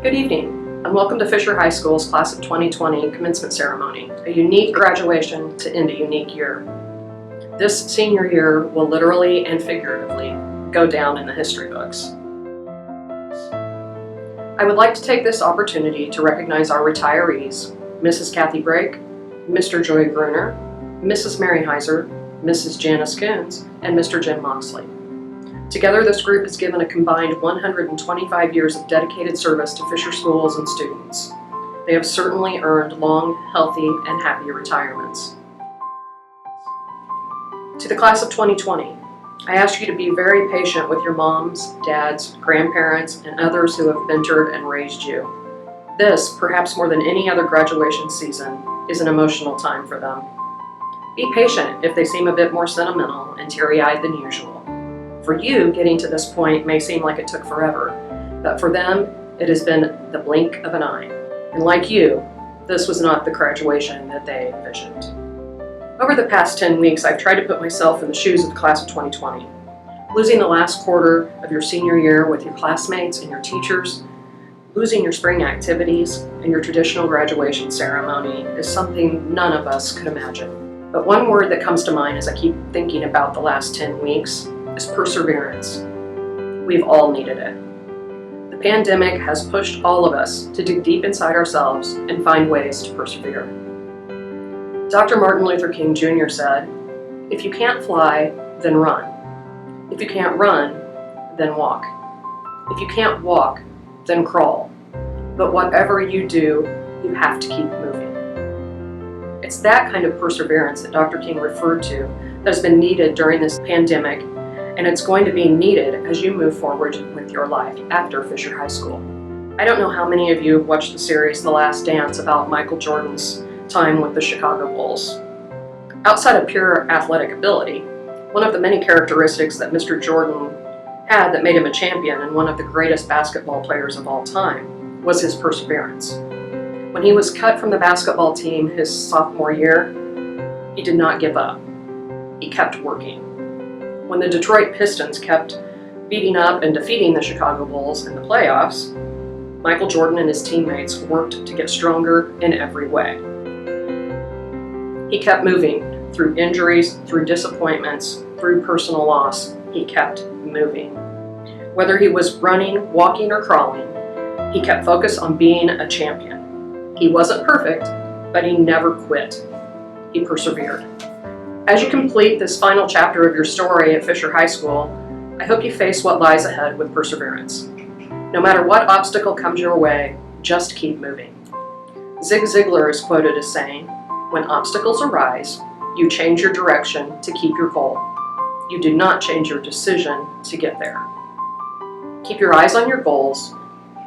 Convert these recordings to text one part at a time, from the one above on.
Good evening, and welcome to Fisher High School's Class of 2020 commencement ceremony, a unique graduation to end a unique year. This senior year will literally and figuratively go down in the history books. I would like to take this opportunity to recognize our retirees, Mrs. Kathy Brake, Mr. Joy Gruner, Mrs. Mary Heiser, Mrs. Janice Coons, and Mr. Jim Moxley. Together, this group has given a combined 125 years of dedicated service to Fisher schools and students. They have certainly earned long, healthy, and happy retirements. To the class of 2020, I ask you to be very patient with your moms, dads, grandparents, and others who have mentored and raised you. This, perhaps more than any other graduation season, is an emotional time for them. Be patient if they seem a bit more sentimental and teary-eyed than usual. For you, getting to this point may seem like it took forever, but for them, it has been the blink of an eye. And like you, this was not the graduation that they envisioned. Over the past 10 weeks, I've tried to put myself in the shoes of the class of 2020. Losing the last quarter of your senior year with your classmates and your teachers, losing your spring activities and your traditional graduation ceremony is something none of us could imagine. But one word that comes to mind as I keep thinking about the last 10 weeks is perseverance. We've all needed it. The pandemic has pushed all of us to dig deep inside ourselves and find ways to persevere. Dr. Martin Luther King Jr. said, "If you can't fly, then run. If you can't run, then walk. If you can't walk, then crawl. But whatever you do, you have to keep moving." It's that kind of perseverance that Dr. King referred to that has been needed during this pandemic, and it's going to be needed as you move forward with your life after Fisher High School. I don't know how many of you have watched the series The Last Dance about Michael Jordan's time with the Chicago Bulls. Outside of pure athletic ability, one of the many characteristics that Mr. Jordan had that made him a champion and one of the greatest basketball players of all time was his perseverance. When he was cut from the basketball team his sophomore year, he did not give up. He kept working. When the Detroit Pistons kept beating up and defeating the Chicago Bulls in the playoffs, Michael Jordan and his teammates worked to get stronger in every way. He kept moving through injuries, through disappointments, through personal loss. He kept moving. Whether he was running, walking, or crawling, he kept focused on being a champion. He wasn't perfect, but he never quit. He persevered. As you complete this final chapter of your story at Fisher High School, I hope you face what lies ahead with perseverance. No matter what obstacle comes your way, just keep moving. Zig Ziglar is quoted as saying, "When obstacles arise, you change your direction to keep your goal. You do not change your decision to get there." Keep your eyes on your goals,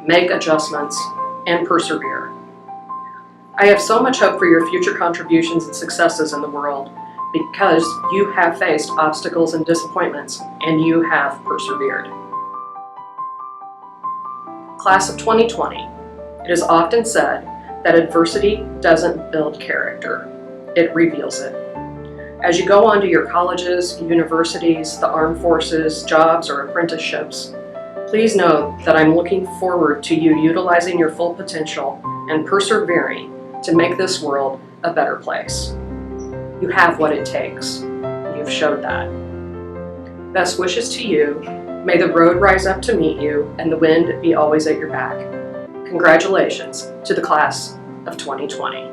make adjustments, and persevere. I have so much hope for your future contributions and successes in the world, because you have faced obstacles and disappointments, and you have persevered. Class of 2020, it is often said that adversity doesn't build character, it reveals it. As you go on to your colleges, universities, the armed forces, jobs, or apprenticeships, please know that I'm looking forward to you utilizing your full potential and persevering to make this world a better place. You have what it takes. You've showed that. Best wishes to you. May the road rise up to meet you and the wind be always at your back. Congratulations to the class of 2020.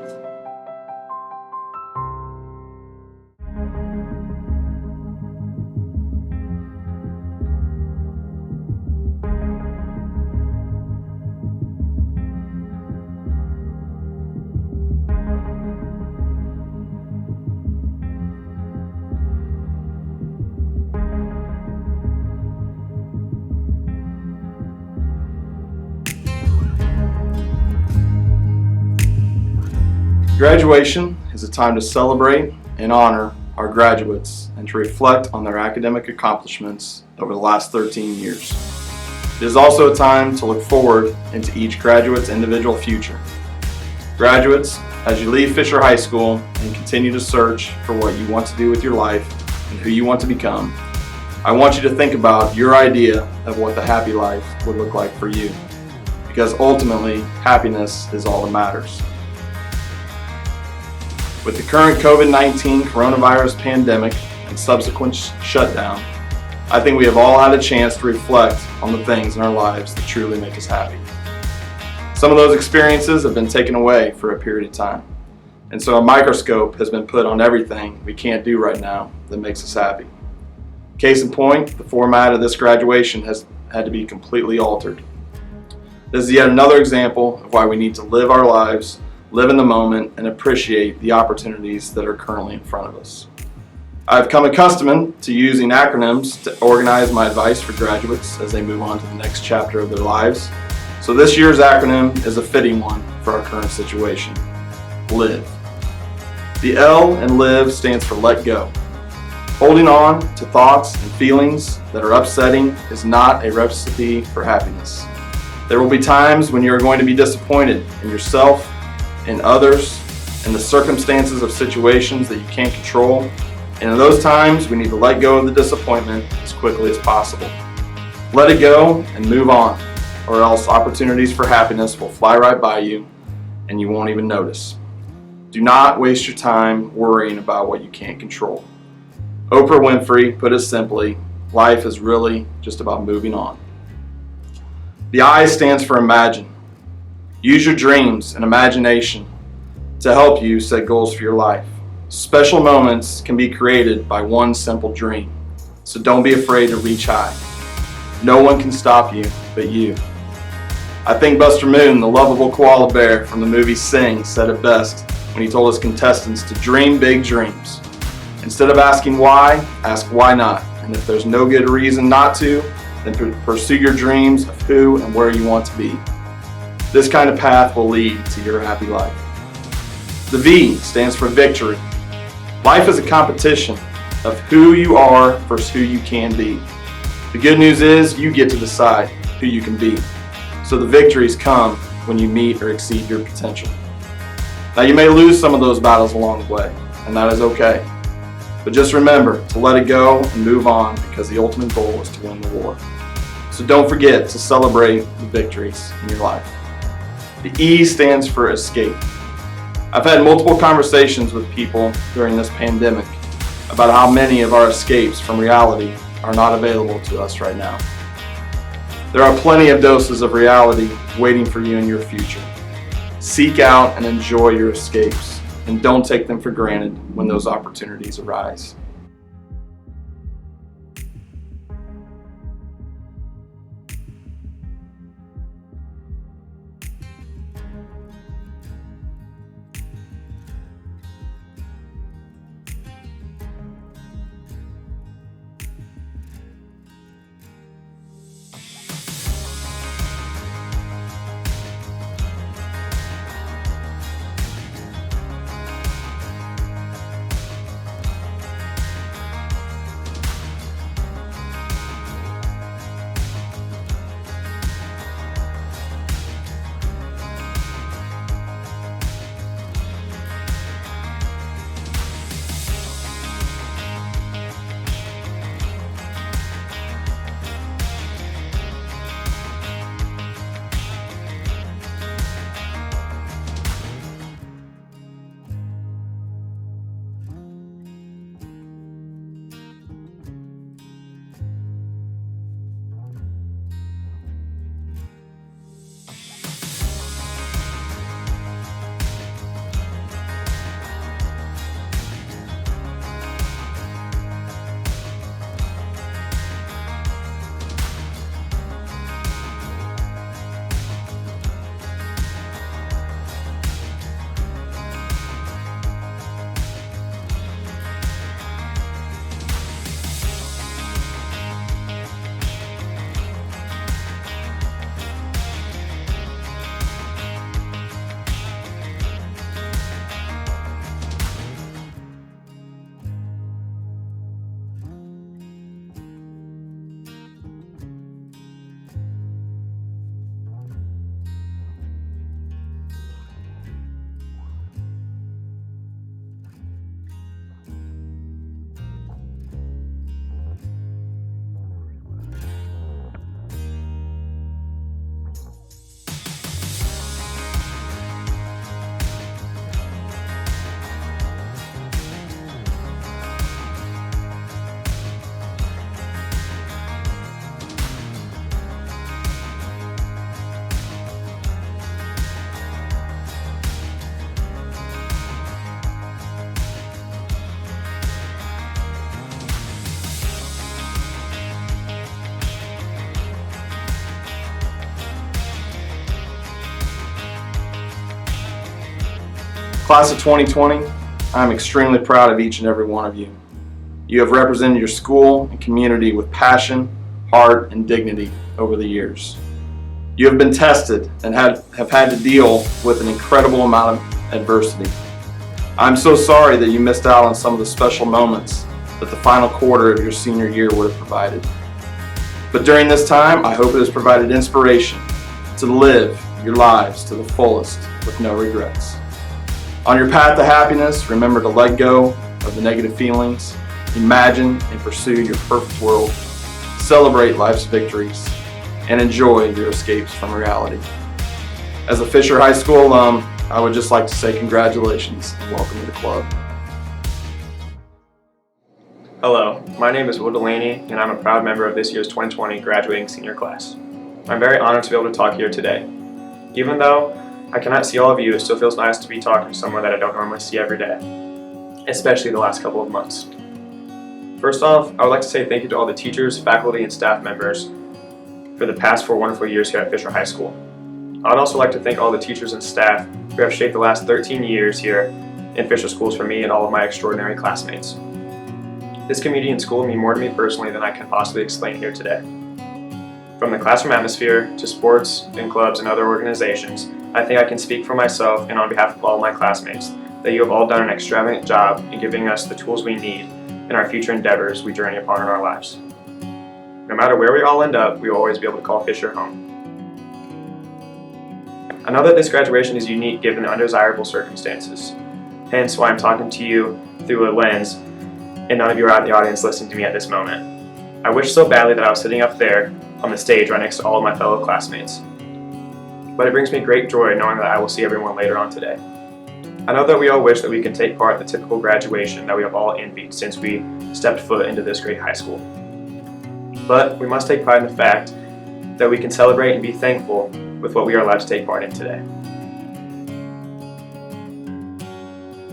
Graduation is a time to celebrate and honor our graduates and to reflect on their academic accomplishments over the last 13 years. It is also a time to look forward into each graduate's individual future. Graduates, as you leave Fisher High School and continue to search for what you want to do with your life and who you want to become, I want you to think about your idea of what the happy life would look like for you. because ultimately, happiness is all that matters. With the current COVID-19 coronavirus pandemic and subsequent shutdown, I think we have all had a chance to reflect on the things in our lives that truly make us happy. Some of those experiences have been taken away for a period of time, and so a microscope has been put on everything we can't do right now that makes us happy. Case in point, the format of this graduation has had to be completely altered. This is yet another example of why we need to live our lives, live in the moment, and appreciate the opportunities that are currently in front of us. I've come accustomed to using acronyms to organize my advice for graduates as they move on to the next chapter of their lives. So this year's acronym is a fitting one for our current situation. LIVE. The L in LIVE stands for let go. Holding on to thoughts and feelings that are upsetting is not a recipe for happiness. There will be times when you are going to be disappointed in yourself, in others, in the circumstances of situations that you can't control. And in those times, we need to let go of the disappointment as quickly as possible. Let it go and move on, or else opportunities for happiness will fly right by you and you won't even notice. Do not waste your time worrying about what you can't control. Oprah Winfrey put it simply, life is really just about moving on. The I stands for imagine. Use your dreams and imagination to help you set goals for your life. Special moments can be created by one simple dream, so don't be afraid to reach high. No one can stop you but you. I think Buster Moon, the lovable koala bear from the movie Sing, said it best when he told his contestants to dream big dreams. Instead of asking why, ask why not. And if there's no good reason not to, then pursue your dreams of who and where you want to be. This kind of path will lead to your happy life. The V stands for victory. Life is a competition of who you are versus who you can be. The good news is you get to decide who you can be. So the victories come when you meet or exceed your potential. Now you may lose some of those battles along the way, and that is okay. But just remember to let it go and move on, because the ultimate goal is to win the war. So don't forget to celebrate the victories in your life. The E stands for escape. I've had multiple conversations with people during this pandemic about how many of our escapes from reality are not available to us right now. There are plenty of doses of reality waiting for you in your future. Seek out and enjoy your escapes, and don't take them for granted when those opportunities arise. Class of 2020, I'm extremely proud of each and every one of you. You have represented your school and community with passion, heart, and dignity over the years. You have been tested and have had to deal with an incredible amount of adversity. I'm so sorry that you missed out on some of the special moments that the final quarter of your senior year would have provided. But during this time, I hope it has provided inspiration to live your lives to the fullest with no regrets. On your path to happiness, remember to let go of the negative feelings, imagine and pursue your perfect world, celebrate life's victories, and enjoy your escapes from reality. As a Fisher High School alum, I would just like to say congratulations and welcome to the club. Hello, my name is Will Delaney, and I'm a proud member of this year's 2020 graduating senior class. I'm very honored to be able to talk here today. Even though I cannot see all of you, it still feels nice to be talking to someone that I don't normally see every day, especially the last couple of months. First off, I would like to say thank you to all the teachers, faculty, and staff members for the past 4 wonderful years here at Fisher High School. I would also like to thank all the teachers and staff who have shaped the last 13 years here in Fisher Schools for me and all of my extraordinary classmates. This community and school mean more to me personally than I can possibly explain here today. From the classroom atmosphere to sports and clubs and other organizations, I think I can speak for myself and on behalf of all my classmates that you have all done an extravagant job in giving us the tools we need in our future endeavors we journey upon in our lives. No matter where we all end up, we will always be able to call Fisher home. I know that this graduation is unique given the undesirable circumstances, hence why I'm talking to you through a lens and none of you are out in the audience listening to me at this moment. I wish so badly that I was sitting up there on the stage right next to all of my fellow classmates. But it brings me great joy knowing that I will see everyone later on today. I know that we all wish that we could take part in the typical graduation that we have all envied since we stepped foot into this great high school. But we must take pride in the fact that we can celebrate and be thankful with what we are allowed to take part in today.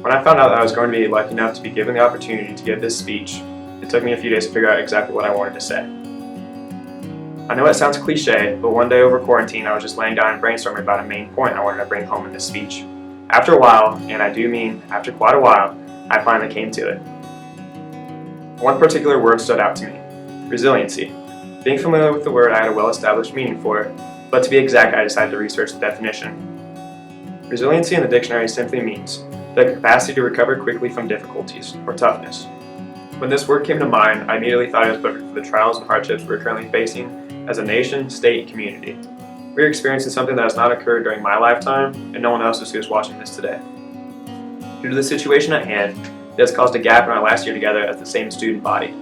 When I found out that I was going to be lucky enough to be given the opportunity to give this speech, it took me a few days to figure out exactly what I wanted to say. I know it sounds cliche, but one day over quarantine I was just laying down and brainstorming about a main point I wanted to bring home in this speech. After a while, and I do mean after quite a while, I finally came to it. One particular word stood out to me: resiliency. Being familiar with the word, I had a well-established meaning for it, but to be exact, I decided to research the definition. Resiliency in the dictionary simply means the capacity to recover quickly from difficulties, or toughness. When this word came to mind, I immediately thought it was perfect for the trials and hardships we're currently facing as a nation, state, and community. We're experiencing something that has not occurred during my lifetime, and no one else who is watching this today. Due to the situation at hand, it has caused a gap in our last year together as the same student body.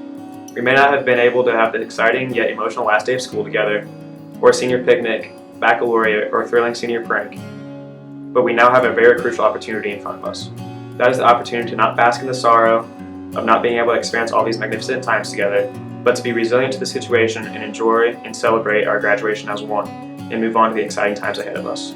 We may not have been able to have the exciting yet emotional last day of school together, or a senior picnic, baccalaureate, or thrilling senior prank, but we now have a very crucial opportunity in front of us. That is the opportunity to not bask in the sorrow of not being able to experience all these magnificent times together, but to be resilient to the situation and enjoy and celebrate our graduation as one, and move on to the exciting times ahead of us.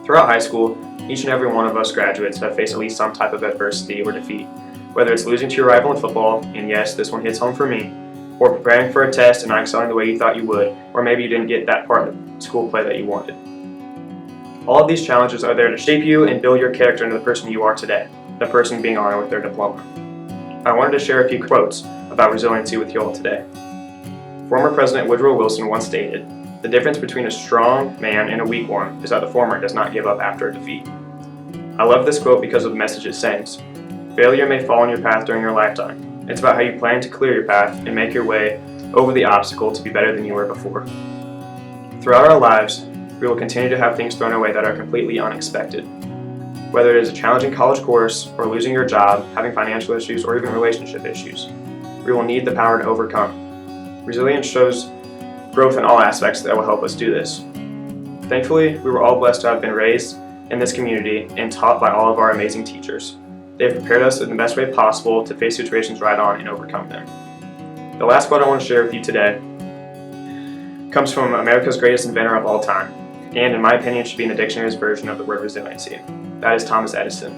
Throughout high school, each and every one of us graduates have faced at least some type of adversity or defeat, whether it's losing to your rival in football, and yes, this one hits home for me, or preparing for a test and not excelling the way you thought you would, or maybe you didn't get that part of the school play that you wanted. All of these challenges are there to shape you and build your character into the person you are today, the person being honored with their diploma. I wanted to share a few quotes about resiliency with you all today. Former President Woodrow Wilson once stated, "The difference between a strong man and a weak one is that the former does not give up after a defeat." I love this quote because of the message it sends. Failure may fall in your path during your lifetime. It's about how you plan to clear your path and make your way over the obstacle to be better than you were before. Throughout our lives, we will continue to have things thrown our way that are completely unexpected. Whether it is a challenging college course, or losing your job, having financial issues, or even relationship issues, we will need the power to overcome. Resilience shows growth in all aspects that will help us do this. Thankfully, we were all blessed to have been raised in this community and taught by all of our amazing teachers. They have prepared us in the best way possible to face situations right on and overcome them. The last quote I want to share with you today comes from America's greatest inventor of all time, and in my opinion should be in the dictionary's version of the word resiliency. That is Thomas Edison.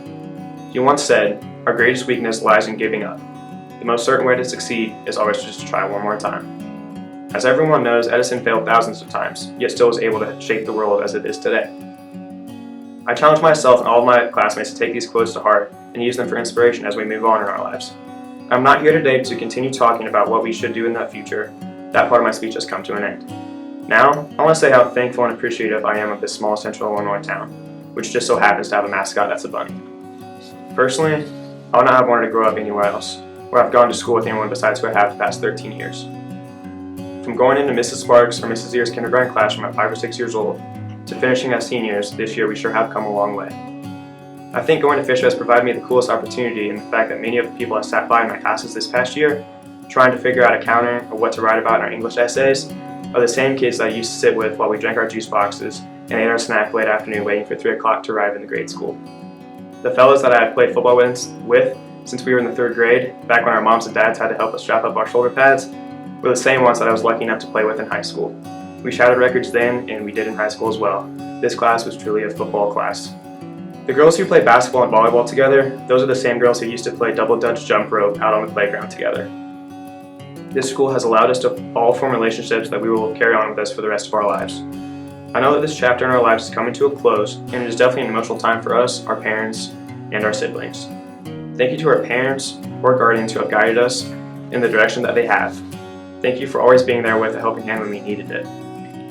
He once said, "Our greatest weakness lies in giving up. The most certain way to succeed is always just to try one more time." As everyone knows, Edison failed thousands of times, yet still was able to shape the world as it is today. I challenge myself and all of my classmates to take these quotes to heart and use them for inspiration as we move on in our lives. I'm not here today to continue talking about what we should do in the future. That part of my speech has come to an end. Now, I want to say how thankful and appreciative I am of this small central Illinois town, which just so happens to have a mascot that's a bunny. Personally, I would not have wanted to grow up anywhere else, where I've gone to school with anyone besides who I have the past 13 years. From going into Mrs. Sparks or Mrs. Ear's kindergarten classroom at 5 or 6 years old, to finishing as seniors this year, we sure have come a long way. I think going to Fisher has provided me the coolest opportunity in the fact that many of the people I sat by in my classes this past year, trying to figure out accounting or what to write about in our English essays, are the same kids that I used to sit with while we drank our juice boxes and ate our snack late afternoon waiting for 3 o'clock to arrive in the grade school. The fellows that I had played football with since we were in the 3rd grade, back when our moms and dads had to help us strap up our shoulder pads, were the same ones that I was lucky enough to play with in high school. We shattered records then, and we did in high school as well. This class was truly a football class. The girls who play basketball and volleyball together, those are the same girls who used to play double dutch jump rope out on the playground together. This school has allowed us to all form relationships that we will carry on with us for the rest of our lives. I know that this chapter in our lives is coming to a close, and it is definitely an emotional time for us, our parents, and our siblings. Thank you to our parents or guardians who have guided us in the direction that they have. Thank you for always being there with a helping hand when we needed it.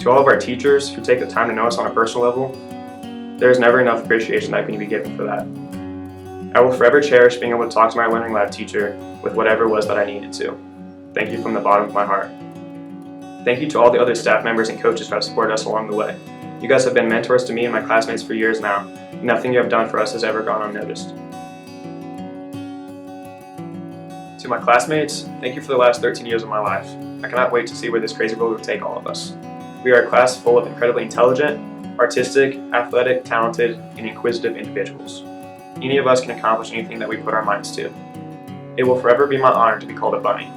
To all of our teachers who take the time to know us on a personal level, there is never enough appreciation that can be given for that. I will forever cherish being able to talk to my learning lab teacher with whatever it was that I needed to. Thank you from the bottom of my heart. Thank you to all the other staff members and coaches who have supported us along the way. You guys have been mentors to me and my classmates for years now. Nothing you have done for us has ever gone unnoticed. To my classmates, thank you for the last 13 years of my life. I cannot wait to see where this crazy world will take all of us. We are a class full of incredibly intelligent, artistic, athletic, talented, and inquisitive individuals. Any of us can accomplish anything that we put our minds to. It will forever be my honor to be called a bunny.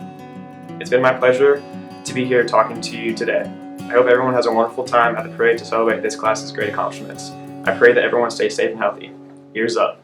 It's been my pleasure to be here talking to you today. I hope everyone has a wonderful time at the parade to celebrate this class's great accomplishments. I pray that everyone stays safe and healthy. Ears up.